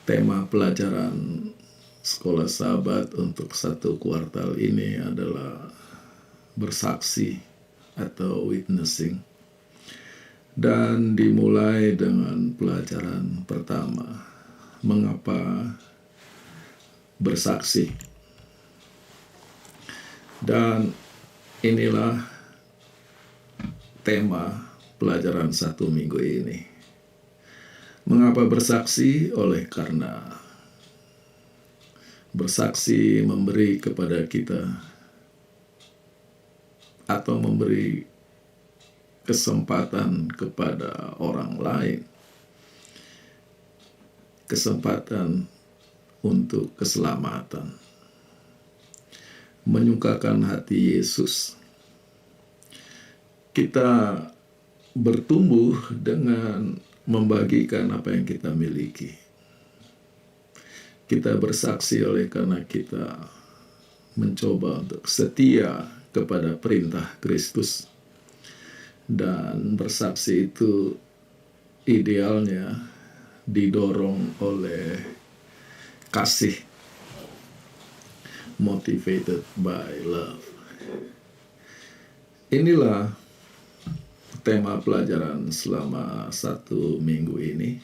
Tema pelajaran Sekolah Sahabat untuk 1 kuartal ini adalah bersaksi atau witnessing. Dan dimulai dengan pelajaran pertama, mengapa bersaksi. Dan inilah tema pelajaran 1 minggu ini. Mengapa bersaksi? Oleh karena bersaksi memberi kepada kita atau memberi kesempatan kepada orang lain, kesempatan untuk keselamatan, menyukakan hati Yesus. Kita bertumbuh dengan membagikan apa yang kita miliki. Kita bersaksi oleh karena kita mencoba untuk setia kepada perintah Kristus. Dan bersaksi itu idealnya didorong oleh kasih, motivated by love. Inilah tema pelajaran selama 1 minggu ini.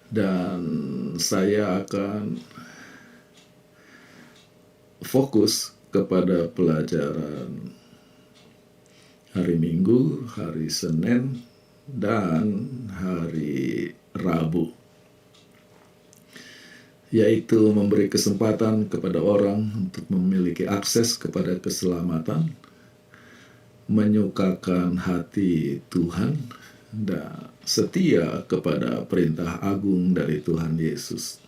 Dan saya akan fokus kepada pelajaran hari Minggu, hari Senin, dan hari Rabu, yaitu memberi kesempatan kepada orang untuk memiliki akses kepada keselamatan, menyukakan hati Tuhan, dan setia kepada perintah agung dari Tuhan Yesus.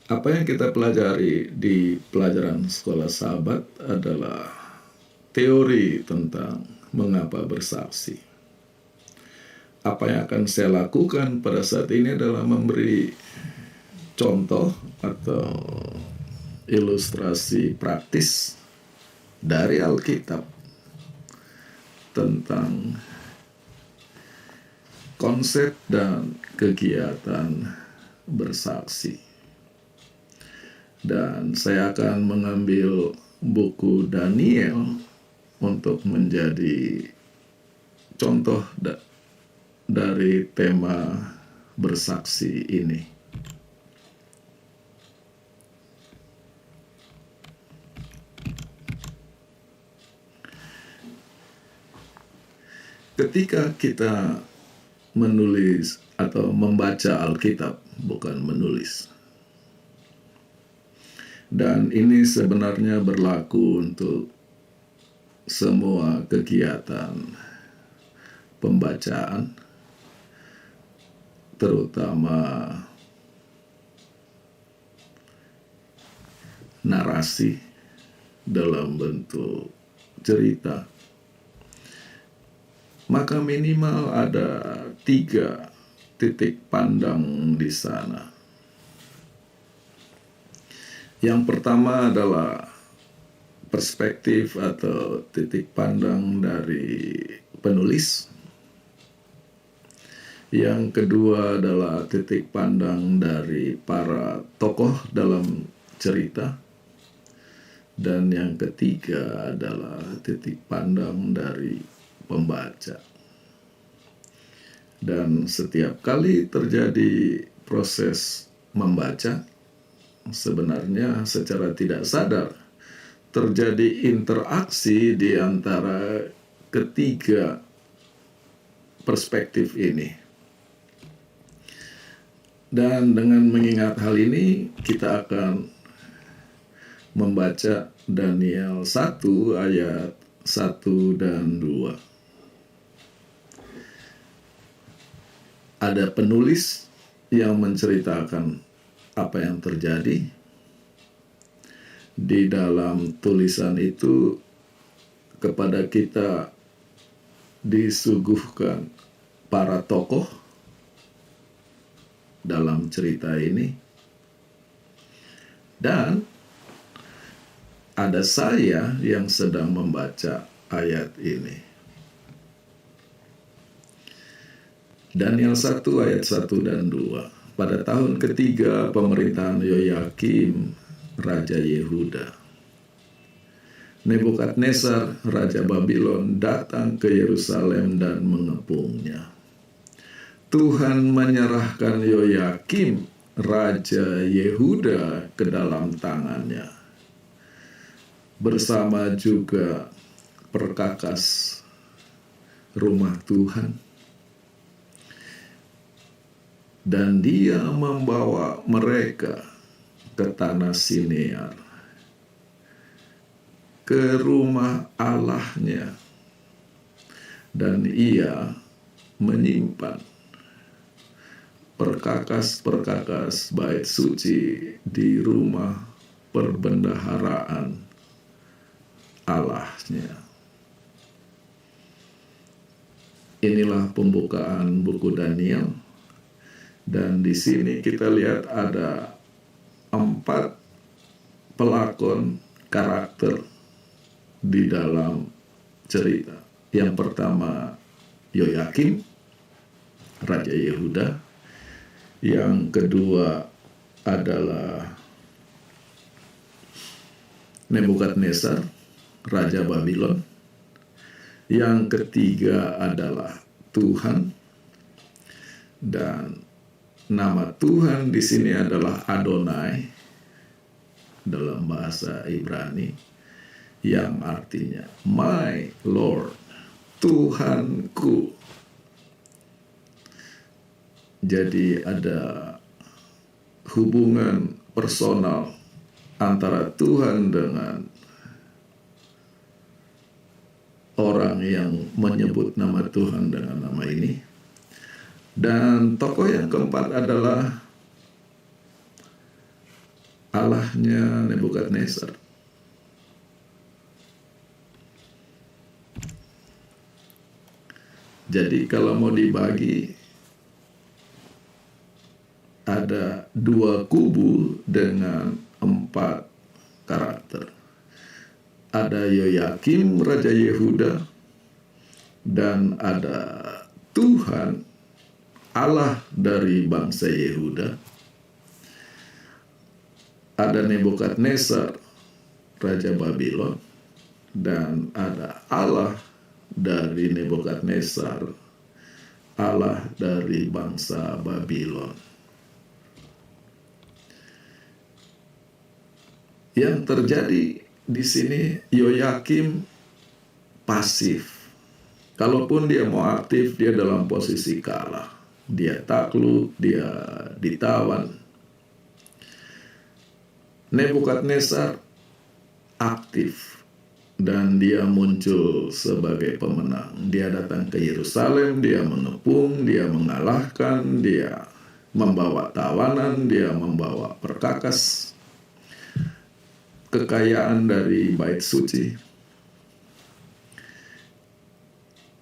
Apa yang kita pelajari di pelajaran Sekolah Sahabat adalah teori tentang mengapa bersaksi. Apa yang akan saya lakukan pada saat ini adalah memberi contoh atau ilustrasi praktis dari Alkitab tentang konsep dan kegiatan bersaksi. Dan saya akan mengambil buku Daniel untuk menjadi contoh dari tema bersaksi ini. Ketika kita menulis atau membaca Alkitab, bukan menulis. Dan ini sebenarnya berlaku untuk semua kegiatan pembacaan, terutama narasi dalam bentuk cerita. Maka minimal ada 3 titik pandang di sana. Yang pertama adalah perspektif atau titik pandang dari penulis. Yang kedua adalah titik pandang dari para tokoh dalam cerita. Dan yang ketiga adalah titik pandang dari pembaca. Dan setiap kali terjadi proses membaca, sebenarnya secara tidak sadar terjadi interaksi di antara ketiga perspektif ini. Dan dengan mengingat hal ini, kita akan membaca Daniel 1 ayat 1 dan 2. Ada penulis yang menceritakan apa yang terjadi. Di dalam tulisan itu kepada kita disuguhkan para tokoh dalam cerita ini. Dan ada saya yang sedang membaca ayat ini. Daniel 1 ayat 1 dan 2. Pada tahun ketiga pemerintahan Yoyakim, Raja Yehuda, Nebukadnezar, Raja Babylon, datang ke Yerusalem dan mengepungnya. Tuhan menyerahkan Yoyakim, Raja Yehuda, ke dalam tangannya, bersama juga perkakas rumah Tuhan. Dan dia membawa mereka ke tanah Sinear, ke rumah Allahnya, dan ia menyimpan perkakas-perkakas bait suci di rumah perbendaharaan Allahnya. Inilah pembukaan buku Daniel. Dan di sini kita lihat ada 4 pelakon karakter di dalam cerita. Yang pertama Yoyakim, Raja Yehuda. Yang kedua adalah Nebukadnezar, Raja Babylon. Yang ketiga adalah Tuhan. Dan nama Tuhan di sini adalah Adonai dalam bahasa Ibrani, yang artinya My Lord, Tuhanku. Jadi ada hubungan personal antara Tuhan dengan orang yang menyebut nama Tuhan dengan nama ini. Dan tokoh yang keempat adalah Allahnya Nebukadnezar. Jadi kalau mau dibagi, ada 2 kubu dengan 4 karakter. Ada Yoyakim, Raja Yehuda, dan ada Tuhan, Allah dari bangsa Yehuda. Ada Nebukadnezar, Raja Babylon, dan ada Allah dari Nebukadnezar, Allah dari bangsa Babylon. Yang terjadi di sini, Yoyakim pasif. Kalaupun dia mau aktif, dia dalam posisi kalah. Dia takluk, dia ditawan. Nebukadnezar aktif dan dia muncul sebagai pemenang. Dia datang ke Yerusalem, dia mengepung, dia mengalahkan, dia membawa tawanan, dia membawa perkakas kekayaan dari bait suci.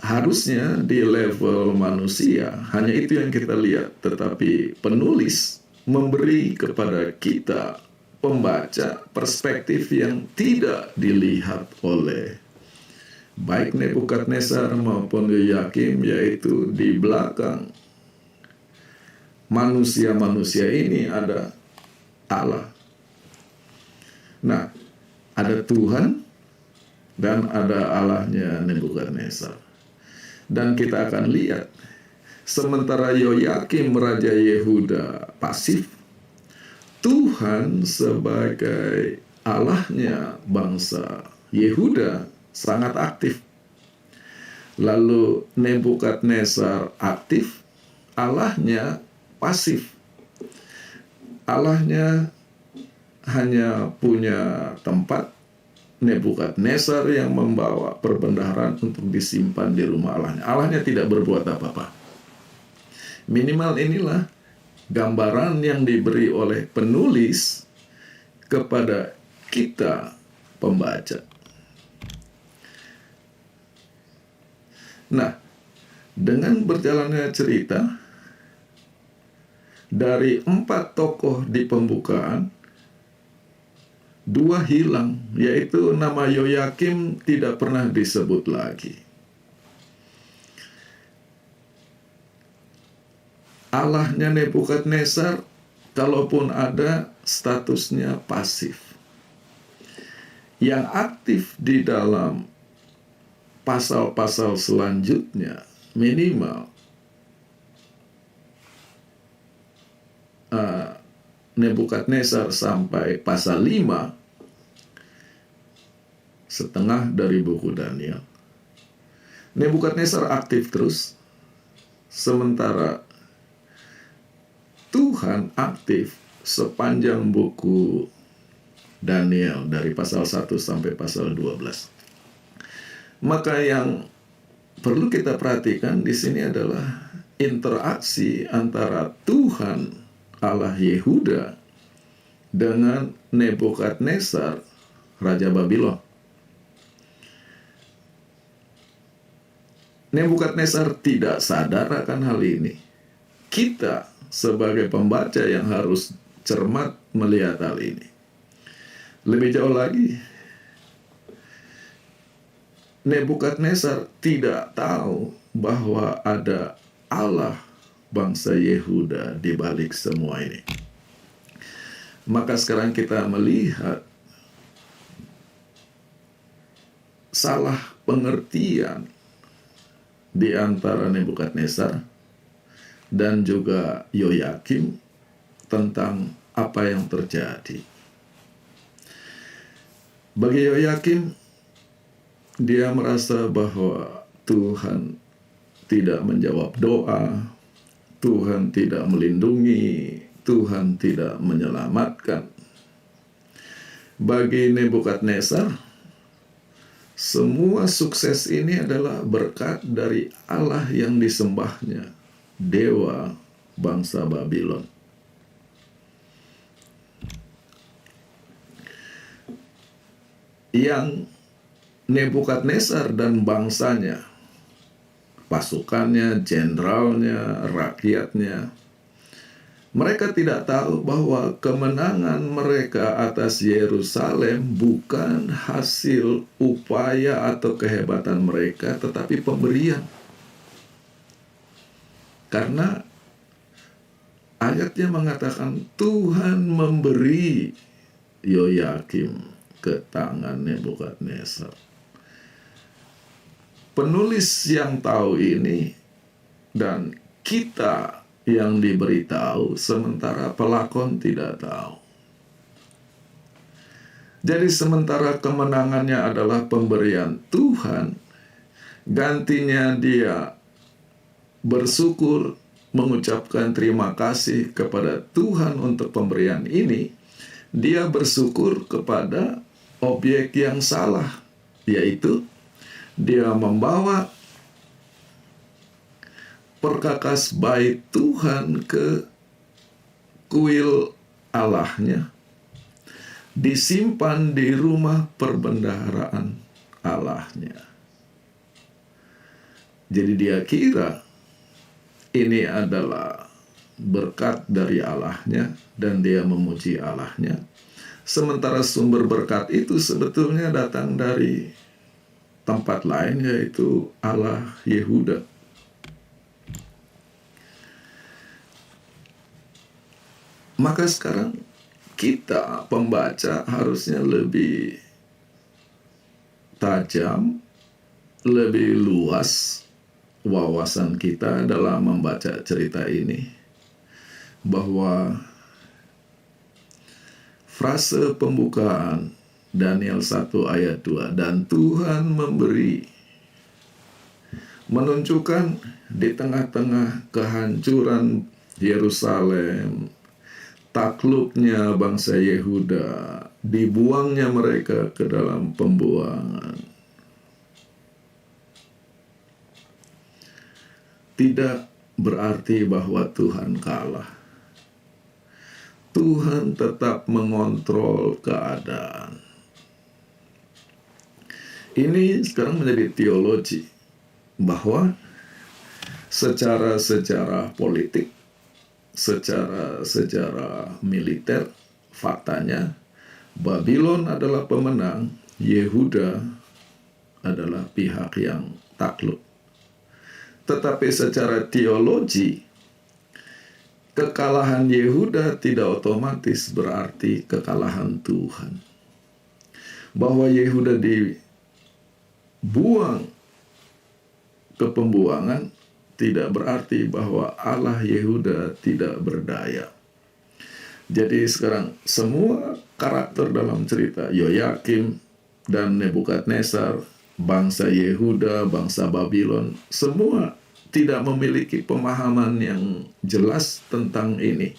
Harusnya di level manusia hanya itu yang kita lihat, tetapi penulis memberi kepada kita pembaca perspektif yang tidak dilihat oleh baik Nebukadnezar maupun Yoyakim, yaitu di belakang manusia-manusia ini ada Allah. Nah, ada Tuhan dan ada Allahnya Nebukadnezar. Dan kita akan lihat, sementara Yoyakim Raja Yehuda pasif, Tuhan sebagai Allahnya bangsa Yehuda sangat aktif. Lalu Nebukadnezar aktif, Allahnya pasif. Allahnya hanya punya tempat, Nebukadnezar yang membawa perbendaharaan untuk disimpan di rumah Allahnya. Allahnya tidak berbuat apa-apa. Minimal inilah gambaran yang diberi oleh penulis kepada kita pembaca. Nah, dengan berjalannya cerita dari 4 tokoh di pembukaan, 2 hilang, yaitu nama Yoyakim tidak pernah disebut lagi. Allahnya Nebukadnezar, kalaupun ada, statusnya pasif. Yang aktif di dalam pasal-pasal selanjutnya, minimal Nebukadnezar sampai pasal 5, setengah dari buku Daniel. Nebukadnezar aktif terus, sementara Tuhan aktif sepanjang buku Daniel dari pasal 1 sampai pasal 12. Maka yang perlu kita perhatikan di sini adalah interaksi antara Tuhan Allah Yehuda dengan Nebukadnezar, Raja Babylon. Nebukadnezar tidak sadar akan hal ini. Kita sebagai pembaca yang harus cermat melihat hal ini. Lebih jauh lagi, Nebukadnezar tidak tahu bahwa ada Allah bangsa Yehuda di balik semua ini. Maka sekarang kita melihat salah pengertian di antara Nebukadnezar dan juga Yoyakim tentang apa yang terjadi. Bagi Yoyakim, dia merasa bahwa Tuhan tidak menjawab doa, Tuhan tidak melindungi, Tuhan tidak menyelamatkan. Bagi Nebukadnezar, semua sukses ini adalah berkat dari Allah yang disembahnya, dewa bangsa Babylon. Yang Nebukadnezar dan bangsanya, pasukannya, jenderalnya, rakyatnya, mereka tidak tahu bahwa kemenangan mereka atas Yerusalem bukan hasil upaya atau kehebatan mereka, tetapi pemberian. Karena ayatnya mengatakan Tuhan memberi Yoyakim ke tangan Nebukadnezar. Penulis yang tahu ini dan kita yang diberitahu, sementara pelakon tidak tahu. Jadi sementara kemenangannya adalah pemberian Tuhan, gantinya dia bersyukur, mengucapkan terima kasih kepada Tuhan untuk pemberian ini, dia bersyukur kepada objek yang salah, yaitu dia membawa perkakas bait Tuhan ke kuil Allahnya, disimpan di rumah perbendaharaan Allahnya. Jadi dia kira ini adalah berkat dari Allahnya dan dia memuji Allahnya. Sementara sumber berkat itu sebetulnya datang dari tempat lain, yaitu Allah Yehuda. Maka sekarang kita pembaca harusnya lebih tajam, lebih luas wawasan kita dalam membaca cerita ini, bahwa frase pembukaan Daniel 1 ayat 2, dan Tuhan memberi, menunjukkan di tengah-tengah kehancuran Yerusalem, takluknya bangsa Yehuda, dibuangnya mereka ke dalam pembuangan, tidak berarti bahwa Tuhan kalah. Tuhan tetap mengontrol keadaan. Ini sekarang menjadi teologi, bahwa secara sejarah politik, secara sejarah militer, faktanya Babylon adalah pemenang, Yehuda adalah pihak yang takluk. Tetapi secara teologi, kekalahan Yehuda tidak otomatis berarti kekalahan Tuhan. Bahwa Yehuda dibuang ke pembuangan tidak berarti bahwa Allah Yehuda tidak berdaya. Jadi sekarang semua karakter dalam cerita Yoyakim dan Nebukadnezar, bangsa Yehuda, bangsa Babylon, semua tidak memiliki pemahaman yang jelas tentang ini.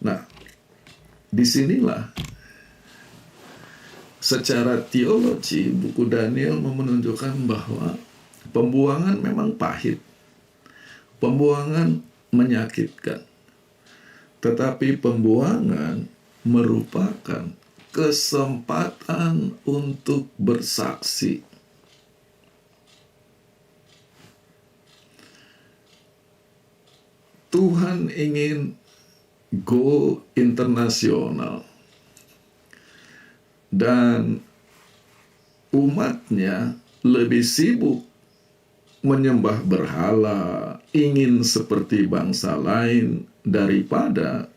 Nah, disinilah secara teologi buku Daniel menunjukkan bahwa pembuangan memang pahit, pembuangan menyakitkan, tetapi pembuangan merupakan kesempatan untuk bersaksi. Tuhan ingin go internasional dan umatnya lebih sibuk menyembah berhala, ingin seperti bangsa lain daripada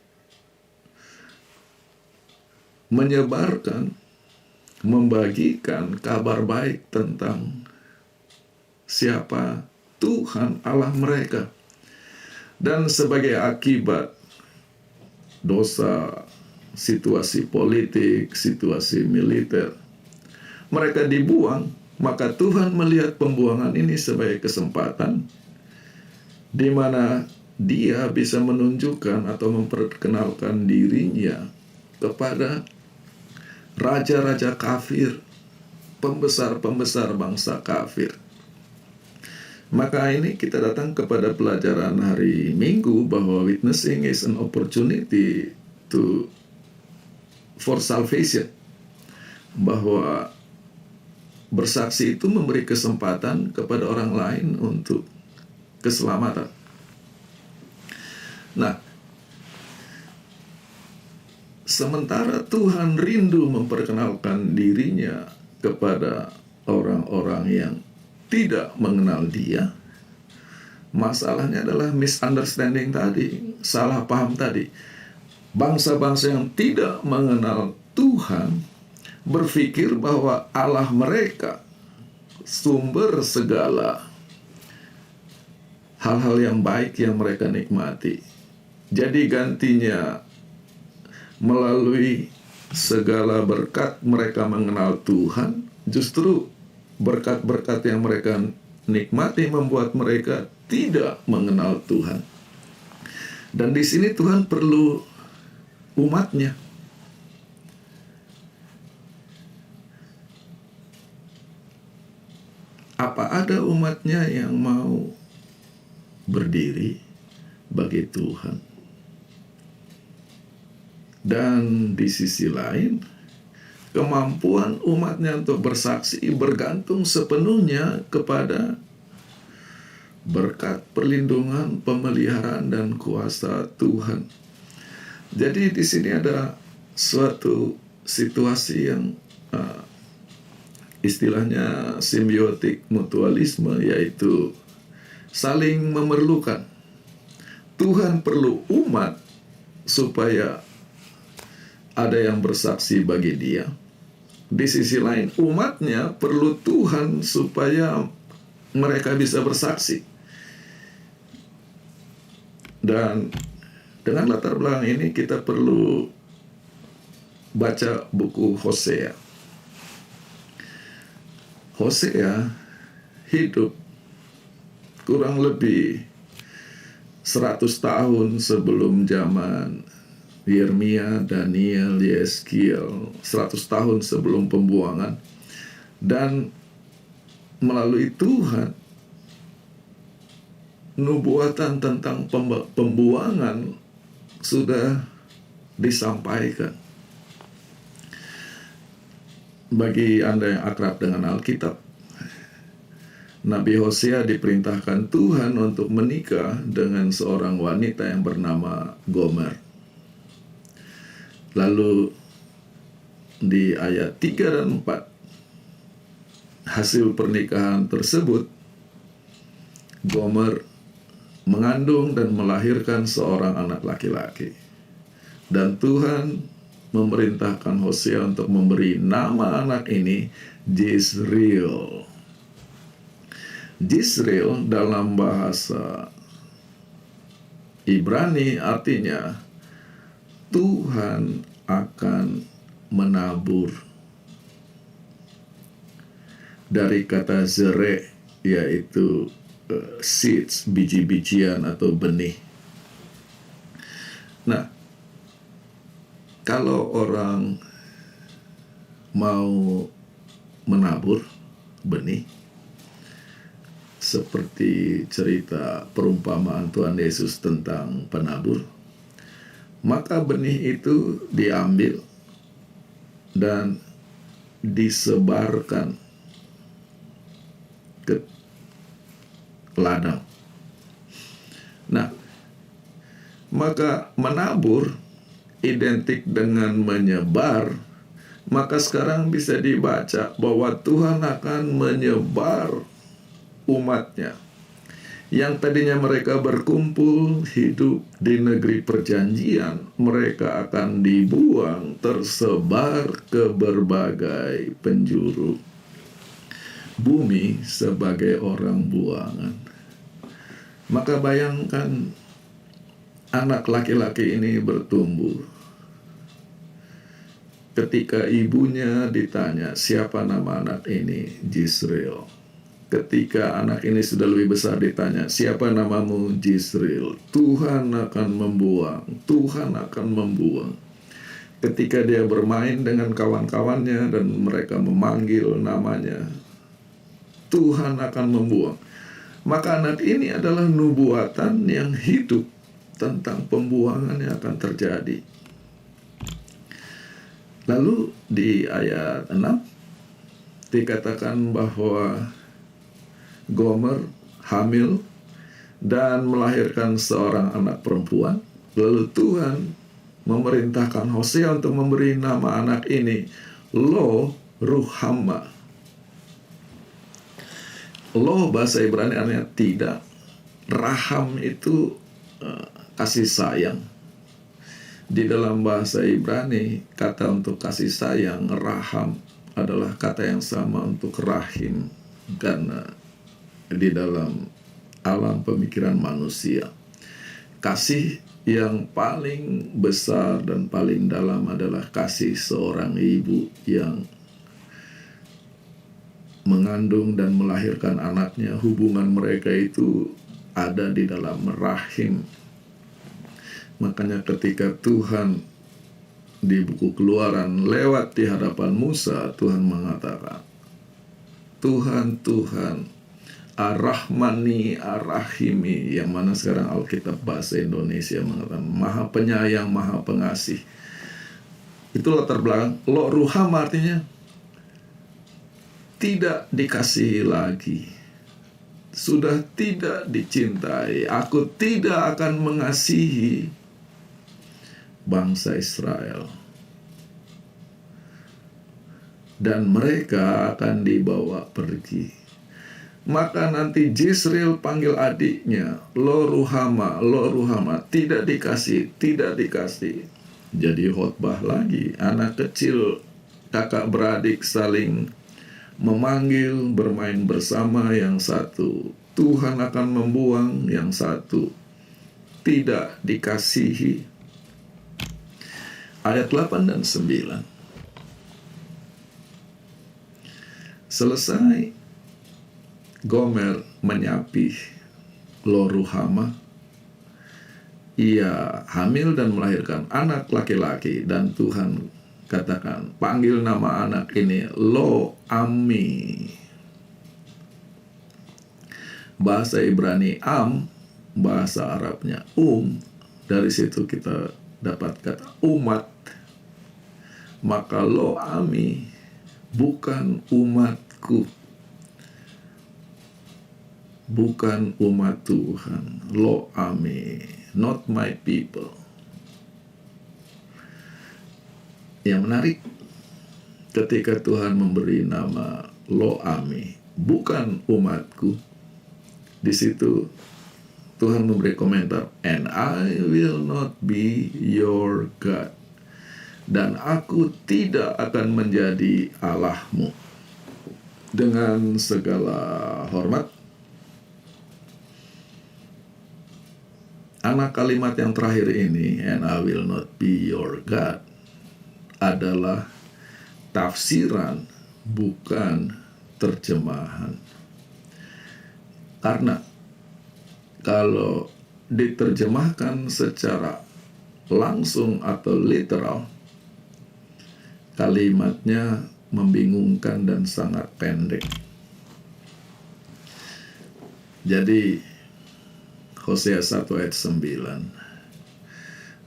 menyebarkan, membagikan kabar baik tentang siapa Tuhan Allah mereka. Dan sebagai akibat dosa, situasi politik, situasi militer, mereka dibuang. Maka Tuhan melihat pembuangan ini sebagai kesempatan di mana Dia bisa menunjukkan atau memperkenalkan dirinya kepada raja-raja kafir, pembesar-pembesar bangsa kafir. Maka ini kita datang kepada pelajaran hari Minggu bahwa witnessing is an opportunity for salvation. Bahwa bersaksi itu memberi kesempatan kepada orang lain untuk keselamatan. Nah, sementara Tuhan rindu memperkenalkan dirinya kepada orang-orang yang tidak mengenal Dia, masalahnya adalah misunderstanding tadi, salah paham tadi. Bangsa-bangsa yang tidak mengenal Tuhan berpikir bahwa Allah mereka sumber segala hal-hal yang baik yang mereka nikmati. Jadi gantinya melalui segala berkat mereka mengenal Tuhan, justru berkat-berkat yang mereka nikmati membuat mereka tidak mengenal Tuhan. Dan di sini Tuhan perlu umatnya. Apa ada umatnya yang mau berdiri bagi Tuhan? Dan di sisi lain, kemampuan umatnya untuk bersaksi bergantung sepenuhnya kepada berkat perlindungan, pemeliharaan, dan kuasa Tuhan. Jadi di sini ada suatu situasi yang istilahnya simbiotik mutualisme, yaitu saling memerlukan. Tuhan perlu umat supaya ada yang bersaksi bagi Dia. Di sisi lain, umatnya perlu Tuhan supaya mereka bisa bersaksi. Dan dengan latar belakang ini kita perlu baca buku Hosea. Hosea hidup kurang lebih 100 tahun sebelum zaman Yeremia, Daniel, Yeskiel, 100 tahun sebelum pembuangan. Dan melalui Tuhan, nubuatan tentang pembuangan sudah disampaikan. Bagi Anda yang akrab dengan Alkitab, Nabi Hosea diperintahkan Tuhan untuk menikah dengan seorang wanita yang bernama Gomer. Lalu di ayat 3 dan 4, hasil pernikahan tersebut, Gomer mengandung dan melahirkan seorang anak laki-laki. Dan Tuhan memerintahkan Hosea untuk memberi nama anak ini Jezreel. Jezreel dalam bahasa Ibrani artinya Tuhan akan menabur. Dari kata zere, yaitu seeds, biji-bijian atau benih. Nah, kalau orang mau menabur benih, seperti cerita perumpamaan Tuhan Yesus tentang penabur, maka benih itu diambil dan disebarkan ke ladang. Nah, maka menabur identik dengan menyebar, maka sekarang bisa dibaca bahwa Tuhan akan menyebar umatnya. Yang tadinya mereka berkumpul hidup di negeri perjanjian, mereka akan dibuang tersebar ke berbagai penjuru bumi sebagai orang buangan. Maka bayangkan anak laki-laki ini bertumbuh. Ketika ibunya ditanya, siapa nama anak ini? Jezreel. Ketika anak ini sudah lebih besar ditanya, siapa namamu? Jezreel. Tuhan akan membuang, Tuhan akan membuang. Ketika dia bermain dengan kawan-kawannya dan mereka memanggil namanya, Tuhan akan membuang. Maka anak ini adalah nubuatan yang hidup tentang pembuangan yang akan terjadi. Lalu di ayat 6 dikatakan bahwa Gomer hamil dan melahirkan seorang anak perempuan. Lalu Tuhan memerintahkan Hosea untuk memberi nama anak ini Lo Ruhamah. Lo bahasa Ibrani artinya tidak. Raham itu kasih sayang. Di dalam bahasa Ibrani, kata untuk kasih sayang, raham, adalah kata yang sama untuk rahim. Karena di dalam alam pemikiran manusia, kasih yang paling besar dan paling dalam adalah kasih seorang ibu yang mengandung dan melahirkan anaknya. Hubungan mereka itu ada di dalam rahim. Makanya ketika Tuhan di buku Keluaran lewat di hadapan Musa, Tuhan mengatakan, Tuhan, Tuhan, Ar-Rahmani, Ar-Rahimi, yang mana sekarang Alkitab bahasa Indonesia mengatakan Maha Penyayang, Maha Pengasih. Itu latar belakang. Lo Ruham artinya tidak dikasihi lagi, sudah tidak dicintai. Aku tidak akan mengasihi bangsa Israel, dan mereka akan dibawa pergi. Maka nanti Jezreel panggil adiknya, Lo Ruhama, Lo Ruhama, tidak dikasih, tidak dikasih. Jadi khotbah lagi, anak kecil, kakak beradik saling memanggil, bermain bersama. Yang satu Tuhan akan membuang, yang satu tidak dikasihi. Ayat 8 dan 9. Selesai Gomer menyapih Lo Ruhama, ia hamil dan melahirkan anak laki-laki, dan Tuhan katakan, panggil nama anak ini Lo Ami. Bahasa Ibrani Am, bahasa Arabnya dari situ kita dapat kata umat. Maka Lo Ami, bukan umatku, bukan umat Tuhan. Lo Ami, not my people. Yang menarik, ketika Tuhan memberi nama Lo Ami, bukan umatku, di situ Tuhan memberi komentar, "And I will not be your God." Dan aku tidak akan menjadi Allahmu. Dengan segala hormat, anak kalimat yang terakhir ini, "and I will not be your God," adalah tafsiran, bukan terjemahan. Karena kalau diterjemahkan secara langsung atau literal, kalimatnya membingungkan dan sangat pendek. Jadi Hosea 1 ayat 9,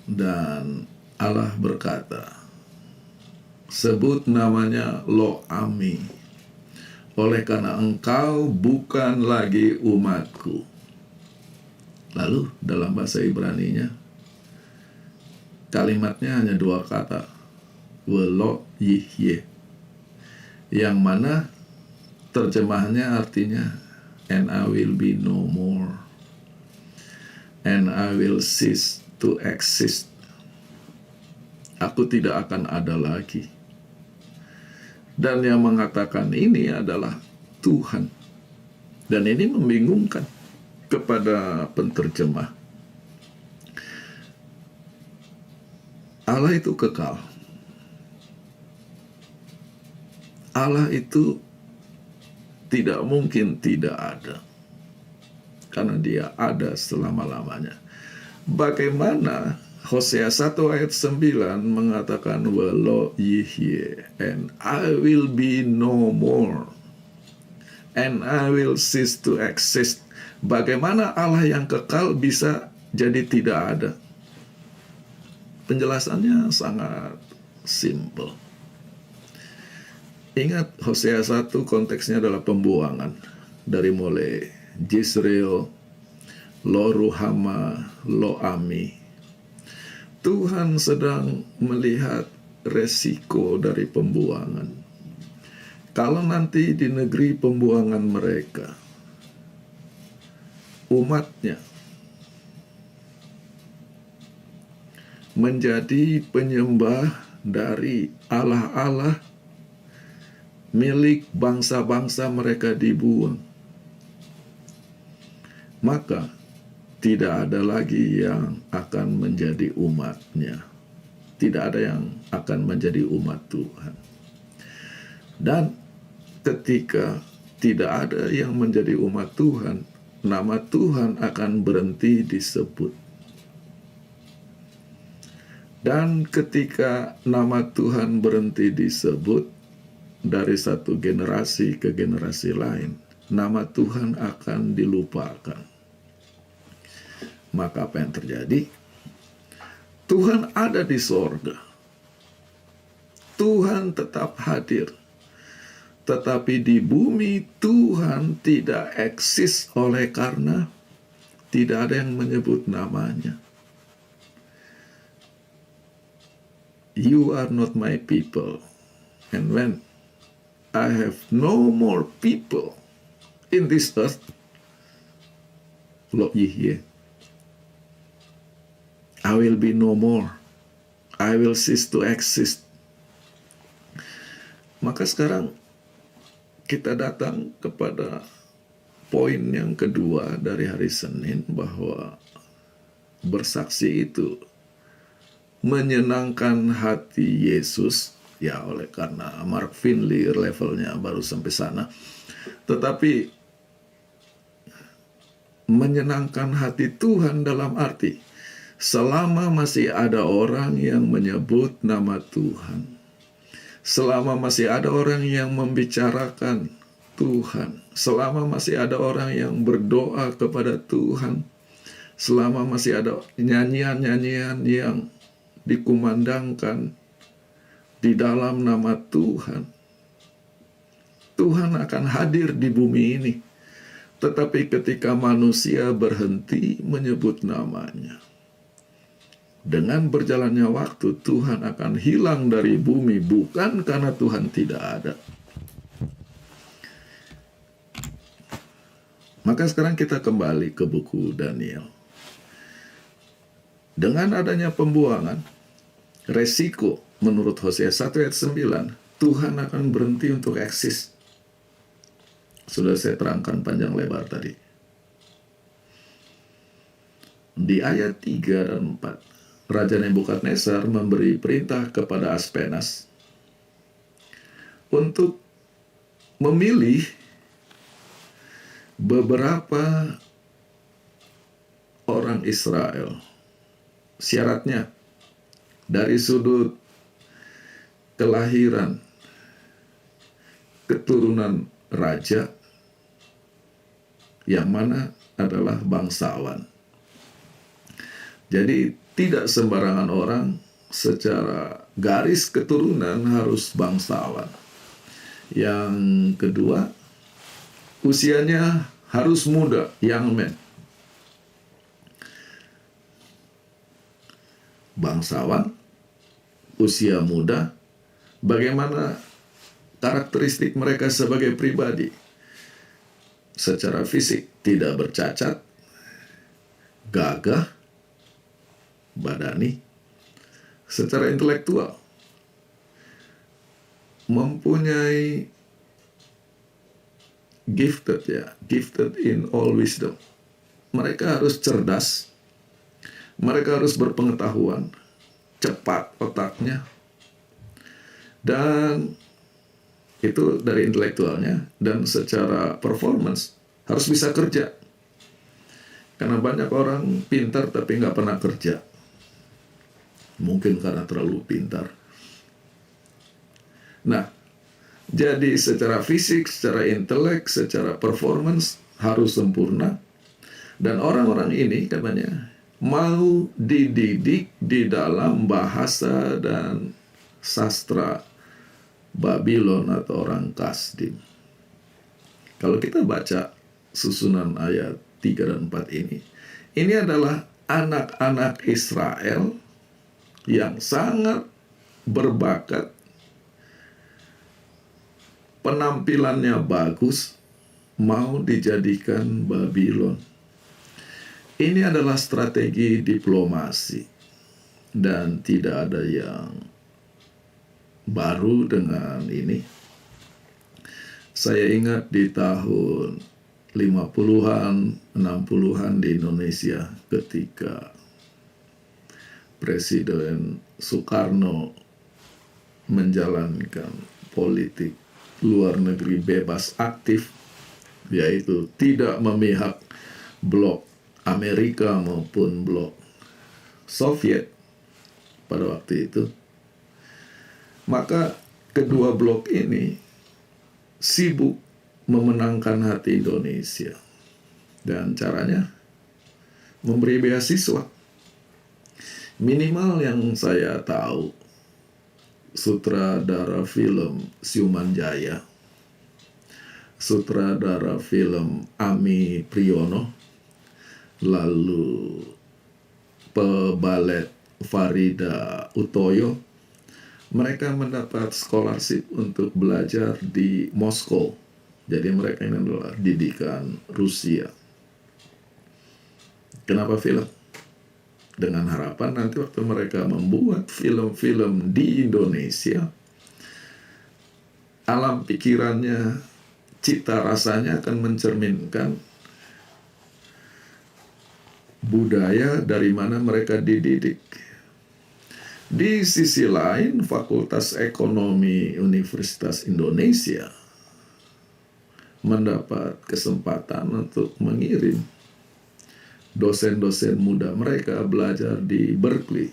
dan Allah berkata, "Sebut namanya Lo-Ami, oleh karena engkau bukan lagi umatku." Lalu dalam bahasa Ibraninya, kalimatnya hanya dua kata, "Velo yihye," yang mana terjemahannya artinya, "and I will be no more, and I will cease to exist." Aku tidak akan ada lagi. Dan yang mengatakan ini adalah Tuhan. Dan ini membingungkan kepada penterjemah. Allah itu kekal. Allah itu tidak mungkin tidak ada, karena dia ada selama-lamanya. Bagaimana Hosea 1 ayat 9 mengatakan, "Velo yihye, and I will be no more, and I will cease to exist." Bagaimana Allah yang kekal bisa jadi tidak ada? Penjelasannya sangat simple. Ingat, Hosea 1 konteksnya adalah pembuangan. Dari mulai Jezreel, Lo-Ruhama, Lo-Ami. Tuhan sedang melihat resiko dari pembuangan. Kalau nanti di negeri pembuangan mereka, umatnya menjadi penyembah dari Allah-Allah milik bangsa-bangsa mereka dibuang, maka tidak ada lagi yang akan menjadi umatnya. Tidak ada yang akan menjadi umat Tuhan. Dan ketika tidak ada yang menjadi umat Tuhan, nama Tuhan akan berhenti disebut. Dan ketika nama Tuhan berhenti disebut dari satu generasi ke generasi lain, nama Tuhan akan dilupakan. Maka apa yang terjadi? Tuhan ada di sorga. Tuhan tetap hadir. Tetapi di bumi Tuhan tidak eksis oleh karena tidak ada yang menyebut namanya. You are not my people. And when I have no more people in this earth, Lo yihye, I will be no more. I will cease to exist. Maka sekarang kita datang kepada poin yang kedua dari hari Senin, bahwa bersaksi itu menyenangkan hati Yesus, ya oleh karena Mark Finley levelnya baru sampai sana. Tetapi menyenangkan hati Tuhan dalam arti selama masih ada orang yang menyebut nama Tuhan, selama masih ada orang yang membicarakan Tuhan, selama masih ada orang yang berdoa kepada Tuhan, selama masih ada nyanyian-nyanyian yang dikumandangkan di dalam nama Tuhan, Tuhan akan hadir di bumi ini. Tetapi ketika manusia berhenti menyebut namanya, dengan berjalannya waktu Tuhan akan hilang dari bumi, bukan karena Tuhan tidak ada. Maka sekarang kita kembali ke buku Daniel. Dengan adanya pembuangan, resiko menurut Hosea 1 ayat 9, Tuhan akan berhenti untuk eksis. Sudah saya terangkan panjang lebar tadi. Di ayat 3 dan 4, Raja Nebukadnezar memberi perintah kepada Aspenas untuk memilih beberapa orang Israel. Syaratnya dari sudut kelahiran, keturunan raja, yang mana adalah bangsawan. Jadi tidak sembarangan orang secara garis keturunan harus bangsawan. Yang kedua, usianya harus muda, young man. Bangsawan, usia muda, bagaimana karakteristik mereka sebagai pribadi? Secara fisik tidak bercacat, gagah, badani. Secara intelektual mempunyai gifted in all wisdom. Mereka harus cerdas, mereka harus berpengetahuan, cepat otaknya, dan itu dari intelektualnya. Dan secara performance harus bisa kerja, karena banyak orang pintar tapi nggak pernah kerja, mungkin karena terlalu pintar. Nah, jadi secara fisik, secara intelek, secara performance harus sempurna. Dan orang-orang ini katanya mau dididik di dalam bahasa dan sastra Babylon atau orang Kasdim. Kalau kita baca susunan ayat 3 dan 4 ini adalah anak-anak Israel yang sangat berbakat, penampilannya bagus, mau dijadikan Babylon. Ini adalah strategi diplomasi, dan tidak ada yang baru dengan ini. Saya ingat di tahun 50-an, 60-an di Indonesia ketika Presiden Soekarno menjalankan politik luar negeri bebas aktif, yaitu tidak memihak blok Amerika maupun blok Soviet pada waktu itu. Maka kedua blok ini sibuk memenangkan hati Indonesia, dan caranya memberi beasiswa. Minimal yang saya tahu, sutradara film Siuman Jaya, sutradara film Ami Priyono, lalu pebalet Farida Utoyo, mereka mendapat scholarship untuk belajar di Moskow. Jadi mereka ini adalah didikan Rusia. Kenapa film? Dengan harapan nanti waktu mereka membuat film-film di Indonesia, alam pikirannya, cita rasanya akan mencerminkan budaya dari mana mereka dididik. Di sisi lain, Fakultas Ekonomi Universitas Indonesia mendapat kesempatan untuk mengirim dosen-dosen muda mereka belajar di Berkeley,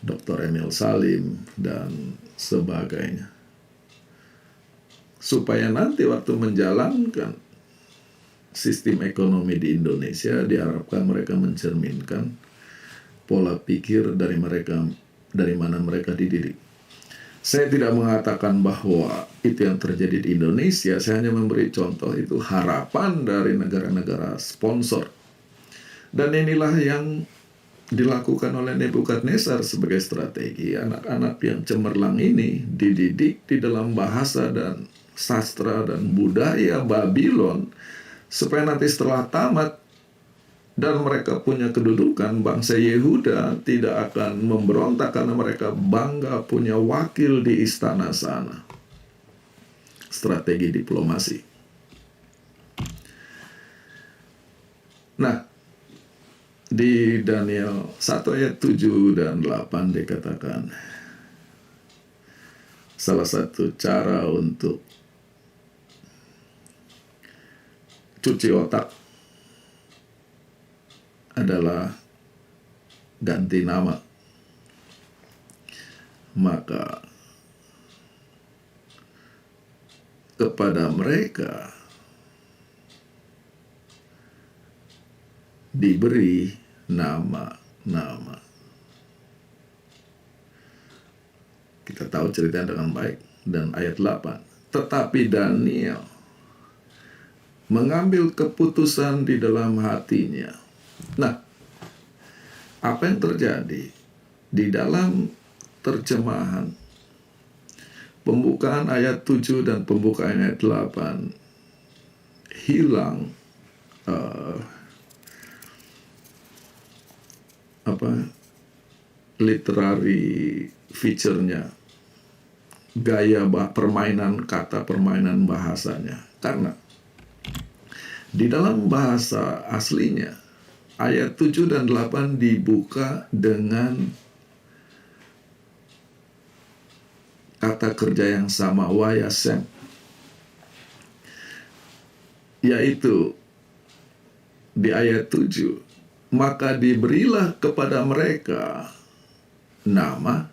Dr. Emil Salim dan sebagainya, supaya nanti waktu menjalankan sistem ekonomi di Indonesia diharapkan mereka mencerminkan pola pikir dari mana mereka dididik. Saya tidak mengatakan bahwa itu yang terjadi di Indonesia, saya hanya memberi contoh, itu harapan dari negara-negara sponsor. Dan inilah yang dilakukan oleh Nebukadnezar sebagai strategi. Anak-anak yang cemerlang ini dididik di dalam bahasa dan sastra dan budaya Babylon, supaya nanti setelah tamat dan mereka punya kedudukan, bangsa Yehuda tidak akan memberontak karena mereka bangga punya wakil di istana sana. Strategi diplomasi. Nah, di Daniel 1 ayat 7 dan 8 dikatakan, salah satu cara untuk cuci otak adalah ganti nama. Maka kepada mereka diberi nama-nama. Kita tahu ceritanya dengan baik. Dan ayat 8. Tetapi Daniel mengambil keputusan di dalam hatinya. Nah, apa yang terjadi di dalam terjemahan pembukaan ayat 7 dan pembukaan ayat 8 hilang literary feature-nya, gaya permainan kata, permainan bahasanya. Karena di dalam bahasa aslinya ayat 7 dan 8 dibuka dengan kata kerja yang sama, wayasem, yaitu di ayat 7, maka diberilah kepada mereka nama,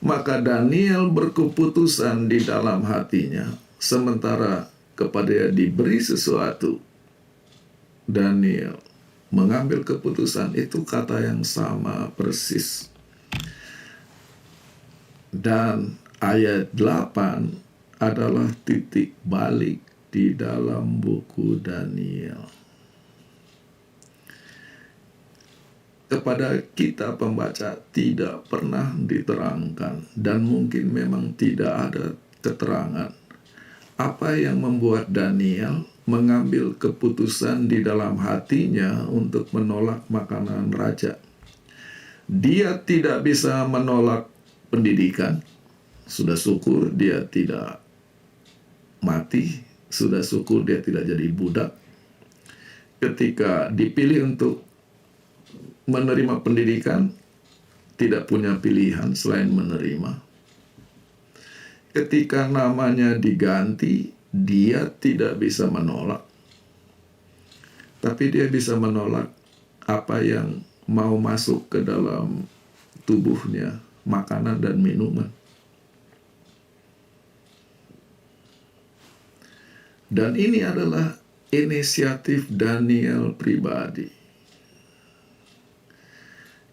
maka Daniel berkeputusan di dalam hatinya, sementara kepada dia diberi sesuatu, Daniel mengambil keputusan. Itu kata yang sama persis. Dan ayat 8 adalah titik balik di dalam buku Daniel. Kepada kita pembaca tidak pernah diterangkan, dan mungkin memang tidak ada keterangan apa yang membuat Daniel mengambil keputusan di dalam hatinya untuk menolak makanan raja. Dia tidak bisa menolak pendidikan. Sudah syukur dia tidak mati, sudah syukur dia tidak jadi budak. Ketika dipilih untuk menerima pendidikan, tidak punya pilihan selain menerima. Ketika namanya diganti, dia tidak bisa menolak. Tapi dia bisa menolak apa yang mau masuk ke dalam tubuhnya, makanan dan minuman. Dan ini adalah inisiatif Daniel pribadi.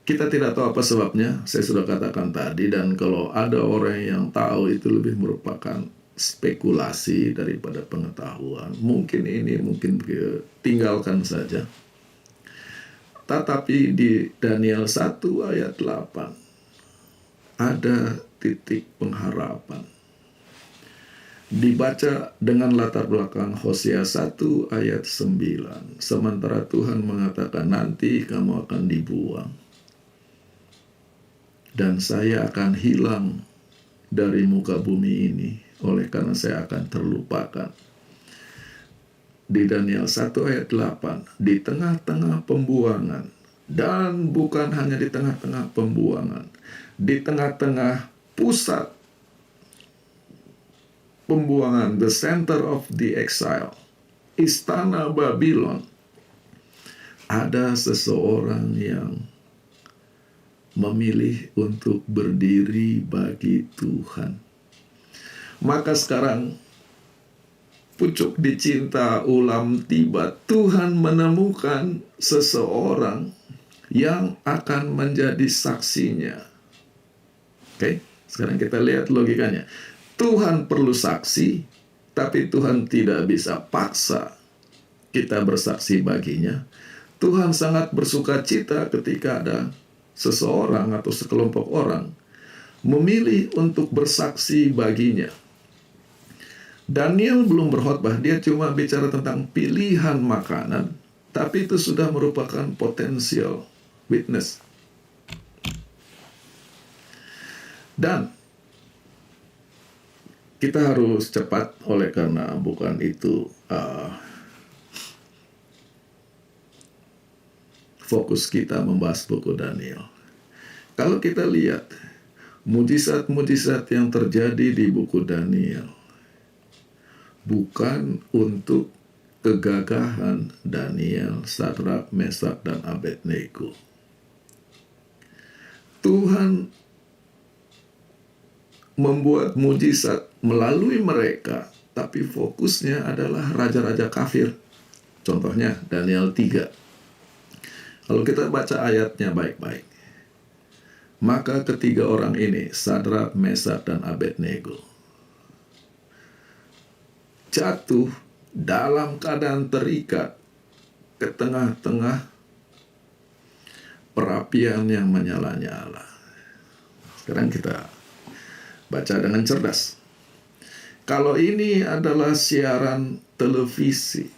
Kita tidak tahu apa sebabnya, saya sudah katakan tadi, dan kalau ada orang yang tahu itu lebih merupakan spekulasi daripada pengetahuan. Mungkin ini, mungkin tinggalkan saja. Tetapi di Daniel 1 ayat 8 ada titik pengharapan. Dibaca dengan latar belakang Hosea 1 ayat 9. Sementara Tuhan mengatakan, nanti kamu akan dibuang, dan saya akan hilang dari muka bumi ini, oleh karena saya akan terlupakan. Di Daniel 1 ayat 8, di tengah-tengah pembuangan, dan bukan hanya di tengah-tengah pembuangan, di tengah-tengah pusat pembuangan, the center of the exile, istana Babylon, ada seseorang yang memilih untuk berdiri bagi Tuhan. Maka sekarang pucuk dicinta ulam tiba. Tuhan menemukan seseorang yang akan menjadi saksinya. Oke, sekarang kita lihat logikanya. Tuhan perlu saksi, tapi Tuhan tidak bisa paksa kita bersaksi baginya. Tuhan sangat bersuka cita ketika ada seseorang atau sekelompok orang memilih untuk bersaksi baginya. Daniel belum berkhotbah, dia cuma bicara tentang pilihan makanan, tapi itu sudah merupakan potensial witness. Dan kita harus cepat oleh karena bukan itu fokus kita membahas buku Daniel. Kalau kita lihat mujizat-mujizat yang terjadi di buku Daniel, bukan untuk kegagahan Daniel, Sadrak, Mesak, dan Abednego. Tuhan membuat mujizat melalui mereka, tapi fokusnya adalah raja-raja kafir. Contohnya Daniel 3. Kalau kita baca ayatnya baik-baik, maka ketiga orang ini, Sadrak, Mesak, dan Abednego, jatuh dalam keadaan terikat ke tengah-tengah perapian yang menyala-nyala. Sekarang kita baca dengan cerdas. Kalau ini adalah siaran televisi,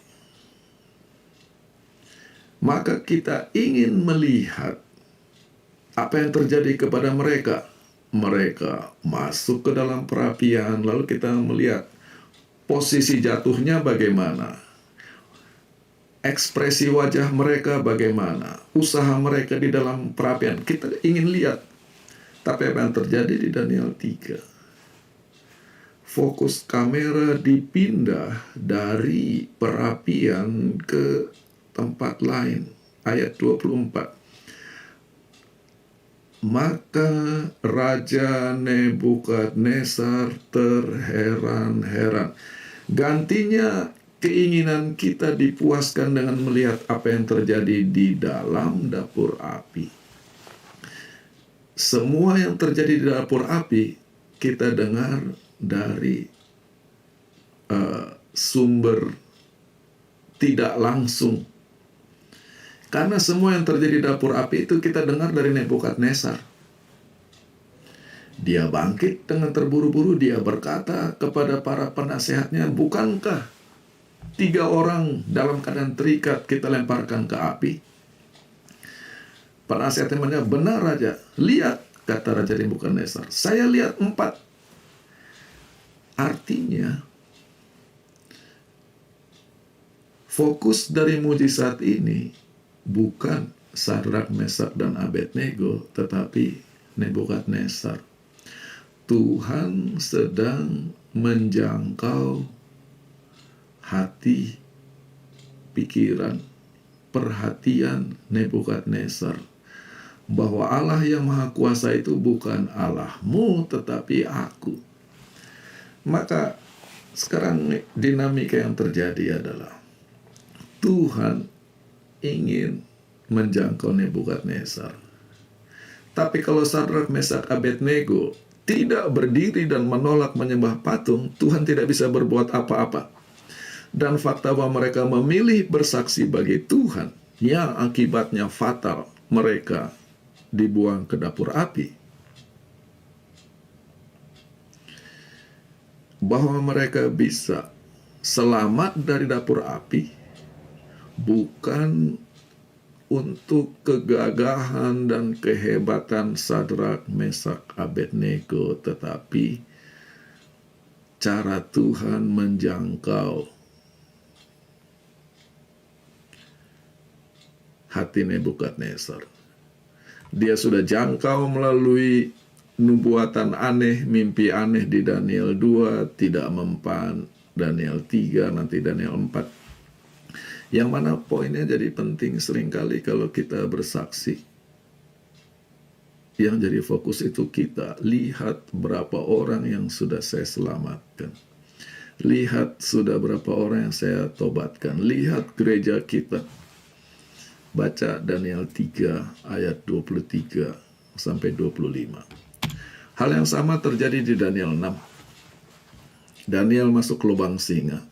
maka kita ingin melihat apa yang terjadi kepada mereka. Mereka masuk ke dalam perapian, lalu kita melihat posisi jatuhnya bagaimana, ekspresi wajah mereka bagaimana, usaha mereka di dalam perapian. Kita ingin lihat. Tapi apa yang terjadi di Daniel 3? Fokus kamera dipindah dari perapian ke tempat lain. Ayat 24. Maka Raja Nebukadnezar terheran-heran. Gantinya keinginan kita dipuaskan dengan melihat apa yang terjadi di dalam dapur api. Semua yang terjadi di dapur api kita dengar dari sumber tidak langsung. Karena semua yang terjadi di dapur api itu kita dengar dari Nebukadnezar. Dia bangkit dengan terburu-buru, dia berkata kepada para penasehatnya, bukankah 3 orang dalam keadaan terikat kita lemparkan ke api? Penasihatnya menjawab, benar Raja. Lihat, kata Raja Nebukadnezar, saya lihat 4. Artinya, fokus dari mujizat ini bukan Sadrak, Mesak, dan Abednego, tetapi Nebukadnezar. Tuhan sedang menjangkau hati, pikiran, perhatian Nebukadnezar, bahwa Allah yang Maha Kuasa itu bukan Allahmu, tetapi aku. Maka sekarang dinamika yang terjadi adalah Tuhan ingin menjangkau Nebukadnezar. Tapi kalau Sadrak, Mesak, Abednego tidak berdiri dan menolak menyembah patung, Tuhan tidak bisa berbuat apa-apa. Dan fakta bahwa mereka memilih bersaksi bagi Tuhan, yang akibatnya fatal, mereka dibuang ke dapur api. Bahwa mereka bisa selamat dari dapur api bukan untuk kegagahan dan kehebatan Sadrak, Mesak, Abednego, tetapi cara Tuhan menjangkau hati Nebukadnezar. Dia sudah jangkau melalui nubuatan aneh, mimpi aneh di Daniel 2, tidak mempan, Daniel 3, nanti Daniel 4. Yang mana poinnya jadi penting seringkali kalau kita bersaksi. Yang jadi fokus itu kita. Lihat berapa orang yang sudah saya selamatkan. Lihat sudah berapa orang yang saya tobatkan. Lihat gereja kita. Baca Daniel 3 ayat 23 sampai 25. Hal yang sama terjadi di Daniel 6. Daniel masuk lubang singa.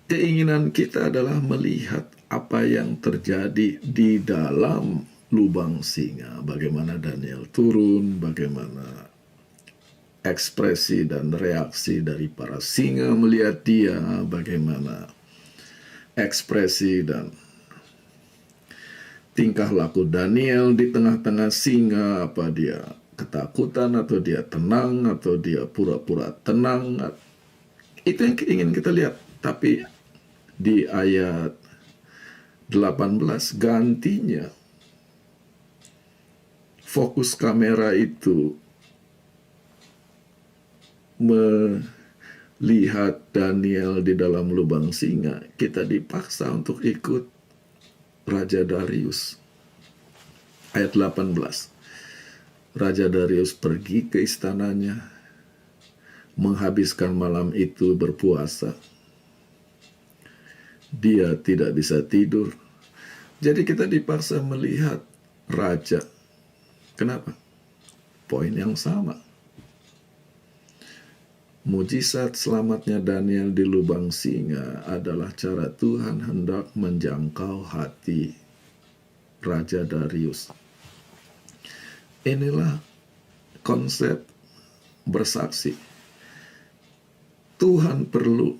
Keinginan kita adalah melihat apa yang terjadi di dalam lubang singa. Bagaimana Daniel turun, bagaimana ekspresi dan reaksi dari para singa melihat dia, bagaimana ekspresi dan tingkah laku Daniel di tengah-tengah singa, apa dia ketakutan atau dia tenang atau dia pura-pura tenang. Itu yang ingin kita lihat. Tapi di ayat 18 gantinya fokus kamera itu melihat Daniel di dalam lubang singa. Kita dipaksa untuk ikut Raja Darius. Ayat 18. Raja Darius pergi ke istananya, menghabiskan malam itu berpuasa. Dia tidak bisa tidur. Jadi kita dipaksa melihat raja. Kenapa? Poin yang sama. Mujizat selamatnya Daniel di lubang singa adalah cara Tuhan hendak menjangkau hati Raja Darius. Inilah konsep bersaksi. Tuhan perlu,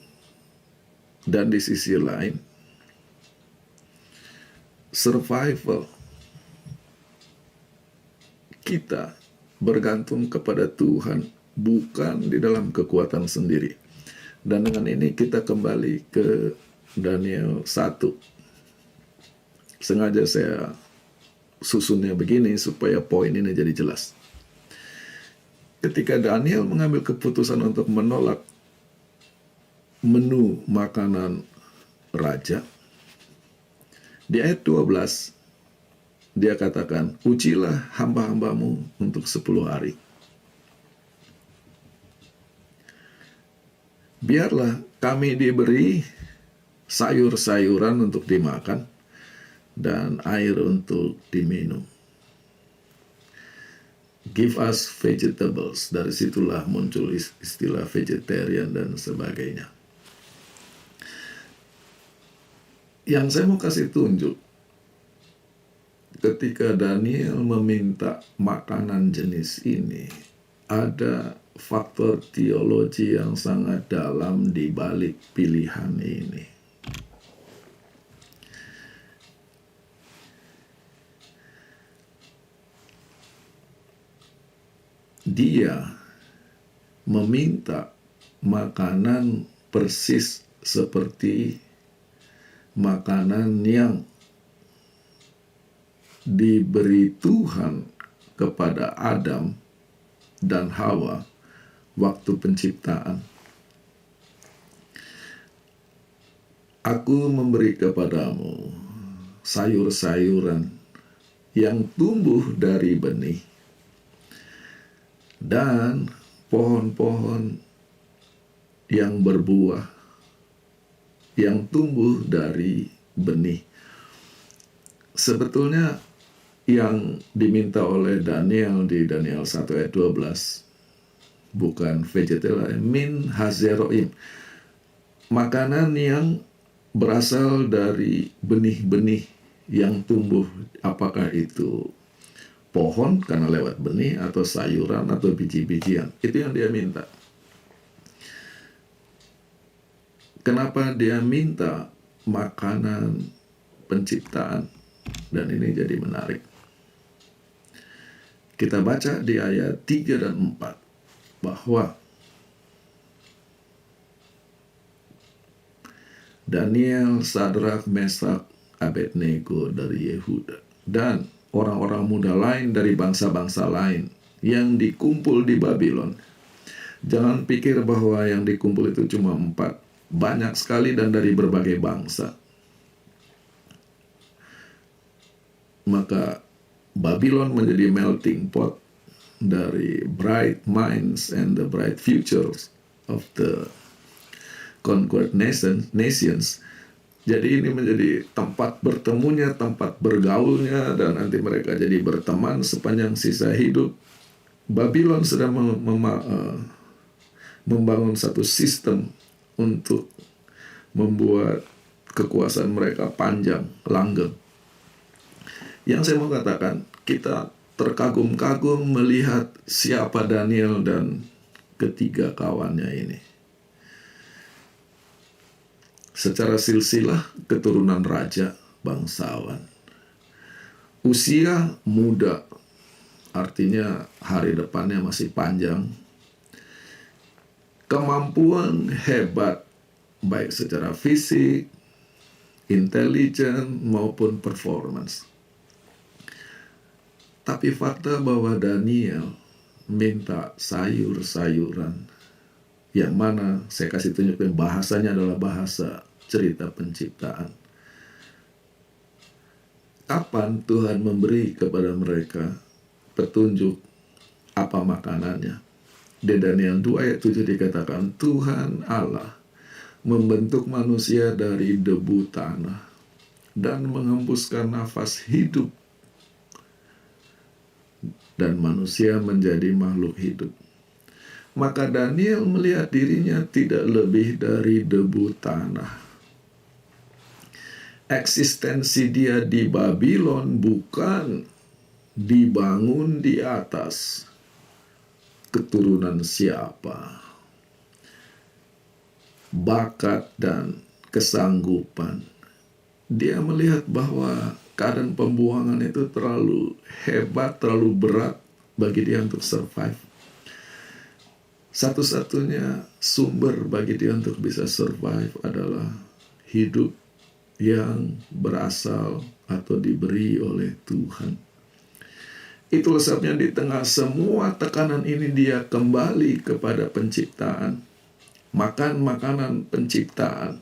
dan di sisi lain, survival kita bergantung kepada Tuhan, bukan di dalam kekuatan sendiri. Dan dengan ini kita kembali ke Daniel 1. Sengaja saya susunnya begini supaya poin ini jadi jelas. Ketika Daniel mengambil keputusan untuk menolak menu makanan raja, di ayat 12 dia katakan, ujilah hamba-hambamu untuk 10 hari. Biarlah kami diberi sayur-sayuran untuk dimakan dan air untuk diminum. Give us vegetables. Dari situlah muncul istilah vegetarian dan sebagainya. Yang saya mau kasih tunjuk, ketika Daniel meminta makanan jenis ini, ada faktor teologi yang sangat dalam di balik pilihan ini. Dia meminta makanan persis seperti makanan yang diberi Tuhan kepada Adam dan Hawa waktu penciptaan. Aku memberi kepadamu sayur-sayuran yang tumbuh dari benih dan pohon-pohon yang berbuah yang tumbuh dari benih. Sebetulnya yang diminta oleh Daniel di Daniel 1 ayat 12 bukan vegetarian, min hazeroim, makanan yang berasal dari benih-benih yang tumbuh, apakah itu pohon karena lewat benih atau sayuran atau biji-bijian. Itu yang dia minta. Kenapa dia minta makanan penciptaan? Dan ini jadi menarik. Kita baca di ayat 3 dan 4 bahwa Daniel, Sadrak, Mesak, Abednego dari Yehuda dan orang-orang muda lain dari bangsa-bangsa lain yang dikumpul di Babylon. Jangan pikir bahwa yang dikumpul itu cuma 4. Banyak sekali dan dari berbagai bangsa. Maka Babylon menjadi melting pot dari bright minds and the bright futures of the conquered nations. Jadi ini menjadi tempat bertemunya, tempat bergaulnya, dan nanti mereka jadi berteman sepanjang sisa hidup. Babylon sedang membangun satu sistem untuk membuat kekuasaan mereka panjang, langgeng. Yang saya mau katakan, kita terkagum-kagum melihat siapa Daniel dan ketiga kawannya ini. Secara silsilah keturunan raja bangsawan. Usia muda, artinya hari depannya masih panjang. Kemampuan hebat, baik secara fisik, intelijen, maupun performance. Tapi fakta bahwa Daniel minta sayur-sayuran, yang mana saya kasih tunjukin bahasanya adalah bahasa cerita penciptaan. Kapan Tuhan memberi kepada mereka petunjuk apa makanannya? Di Daniel 2 ayat 7 dikatakan, Tuhan Allah membentuk manusia dari debu tanah dan menghembuskan nafas hidup, dan manusia menjadi makhluk hidup. Maka Daniel melihat dirinya tidak lebih dari debu tanah. Eksistensi dia di Babylon bukan dibangun di atas keturunan siapa, bakat dan kesanggupan. Dia melihat bahwa keadaan pembuangan itu terlalu hebat, terlalu berat bagi dia untuk survive. Satu-satunya sumber bagi dia untuk bisa survive adalah hidup yang berasal atau diberi oleh Tuhan. Itulah sebabnya di tengah semua tekanan ini dia kembali kepada penciptaan. Makan makanan penciptaan.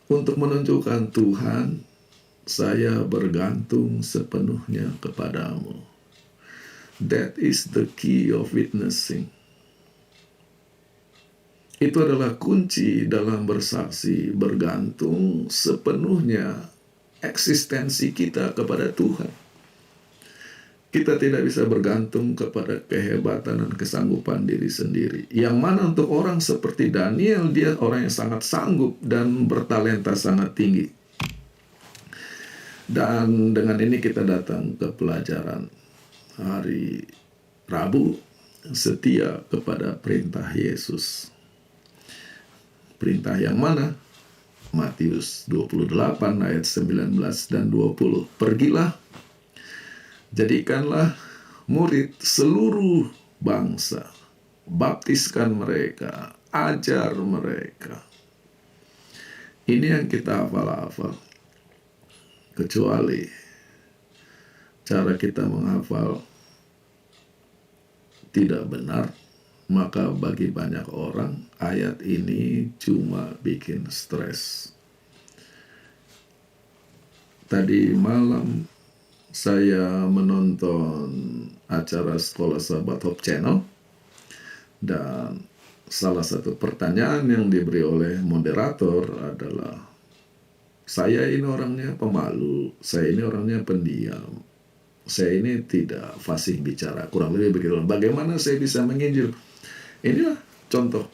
Untuk menunjukkan Tuhan, saya bergantung sepenuhnya kepadamu. That is the key of witnessing. Itu adalah kunci dalam bersaksi, bergantung sepenuhnya eksistensi kita kepada Tuhan. Kita tidak bisa bergantung kepada kehebatan dan kesanggupan diri sendiri. Yang mana untuk orang seperti Daniel, dia orang yang sangat sanggup dan bertalenta sangat tinggi. Dan dengan ini kita datang ke pelajaran hari Rabu, setia kepada perintah Yesus. Perintah yang mana? Matius 28 ayat 19 dan 20. Pergilah, jadikanlah murid seluruh bangsa, baptiskan mereka, ajar mereka. Ini yang kita hafal-hafal. Kecuali cara kita menghafal tidak benar, maka bagi banyak orang ayat ini cuma bikin stres. Tadi malam saya menonton acara Sekolah Sahabat Hope Channel, dan salah satu pertanyaan yang diberi oleh moderator adalah, saya ini orangnya pemalu, saya ini orangnya pendiam, saya ini tidak fasih bicara, kurang lebih begitu. Bagaimana saya bisa menginjil? Inilah contoh.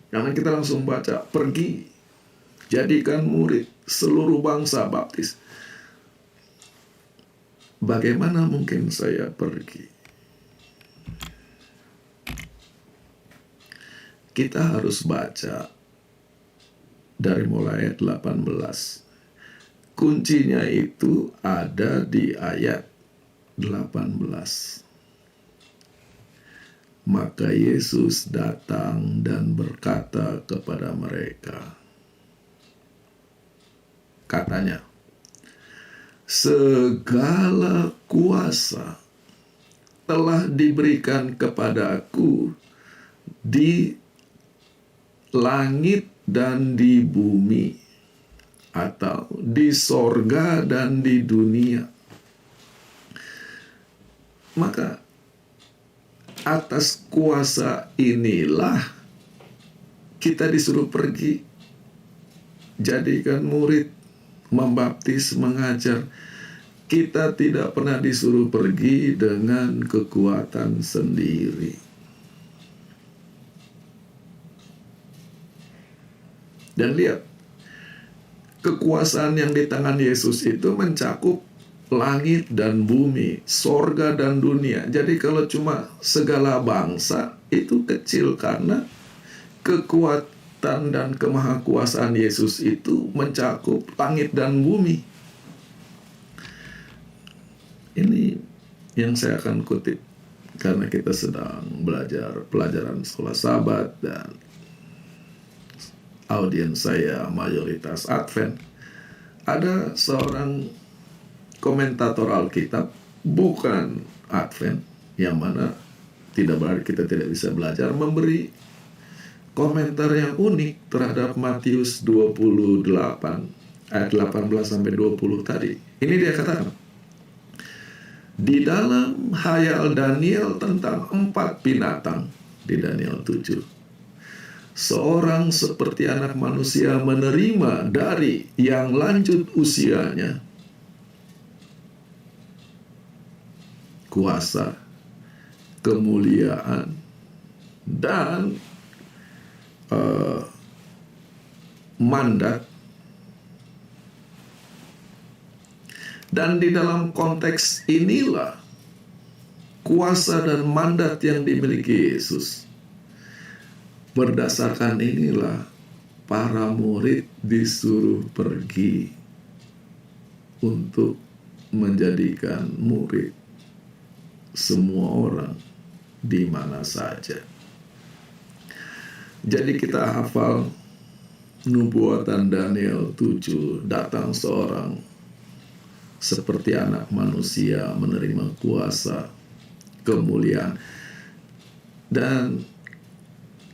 Karena kita langsung baca, pergi, jadikan murid seluruh bangsa, baptis. Bagaimana mungkin saya pergi? Kita harus baca dari mulai ayat 18. Kuncinya itu ada di ayat 18. Maka Yesus datang dan berkata kepada mereka, katanya, segala kuasa telah diberikan kepadaku di langit dan di bumi, atau di sorga dan di dunia. Maka atas kuasa inilah kita disuruh pergi, jadikan murid, membaptis, mengajar. Kita tidak pernah disuruh pergi dengan kekuatan sendiri. Dan lihat, kekuasaan yang di tangan Yesus itu mencakup langit dan bumi, sorga dan dunia. Jadi kalau cuma segala bangsa itu kecil, karena kekuatan dan kemahakuasaan Yesus itu mencakup langit dan bumi. Ini yang saya akan kutip karena kita sedang belajar pelajaran sekolah Sabat dan audiens saya mayoritas Advent. Ada seorang komentator Alkitab, bukan Advent, yang mana tidak berarti kita tidak bisa belajar, memberi komentar yang unik terhadap Matius 28 ayat 18 sampai 20 tadi. Ini dia katakan, di dalam hayal Daniel tentang 4 binatang di Daniel 7, seorang seperti anak manusia menerima dari yang lanjut usianya kuasa, kemuliaan, dan mandat. Dan di dalam konteks inilah kuasa dan mandat yang dimiliki Yesus. Berdasarkan inilah para murid disuruh pergi untuk menjadikan murid semua orang di mana saja. Jadi kita hafal nubuatan Daniel 7, datang seorang seperti anak manusia menerima kuasa, kemuliaan. Dan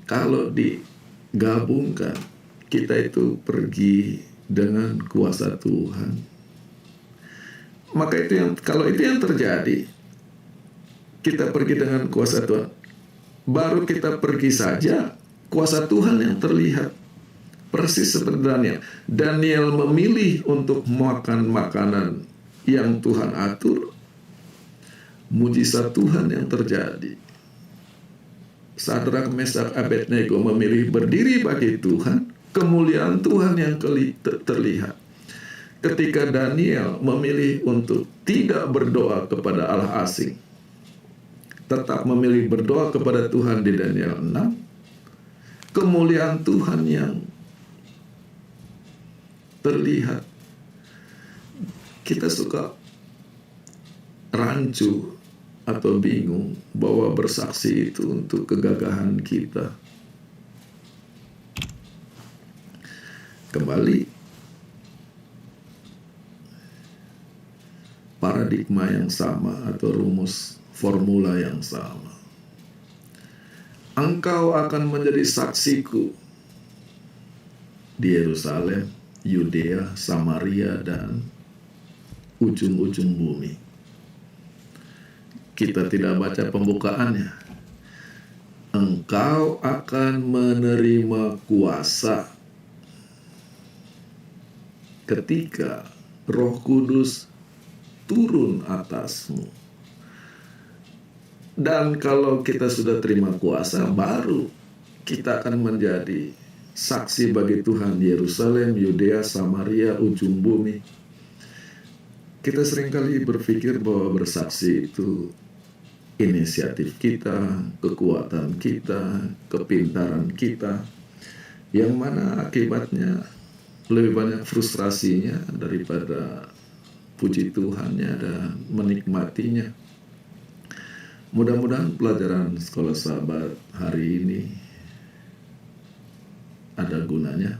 kalau digabungkan, kita itu pergi dengan kuasa Tuhan. Maka kalau itu yang terjadi, kita pergi dengan kuasa Tuhan. Baru kita pergi saja, kuasa Tuhan yang terlihat. Persis seperti Daniel. Daniel memilih untuk makan makanan yang Tuhan atur. Mujizat Tuhan yang terjadi. Sadrak, Mesak, Abednego memilih berdiri bagi Tuhan, kemuliaan Tuhan yang terlihat. Ketika Daniel memilih untuk tidak berdoa kepada Allah asing, tetap memilih berdoa kepada Tuhan di Daniel 6, kemuliaan Tuhan yang terlihat. Kita suka rancu atau bingung bahwa bersaksi itu untuk kegagahan kita. Kembali, paradigma yang sama atau rumus formula yang sama. Engkau akan menjadi saksiku di Yerusalem, Yudea, Samaria, dan ujung-ujung bumi. Kita tidak baca pembukaannya. Engkau akan menerima kuasa ketika Roh Kudus turun atasmu. Dan kalau kita sudah terima kuasa, baru kita akan menjadi saksi bagi Tuhan di Yerusalem, Yudea, Samaria, ujung bumi. Kita seringkali berpikir bahwa bersaksi itu inisiatif kita, kekuatan kita, kepintaran kita, yang mana akibatnya lebih banyak frustrasinya daripada puji Tuhannya dan menikmatinya. Mudah-mudahan pelajaran sekolah Sabat hari ini ada gunanya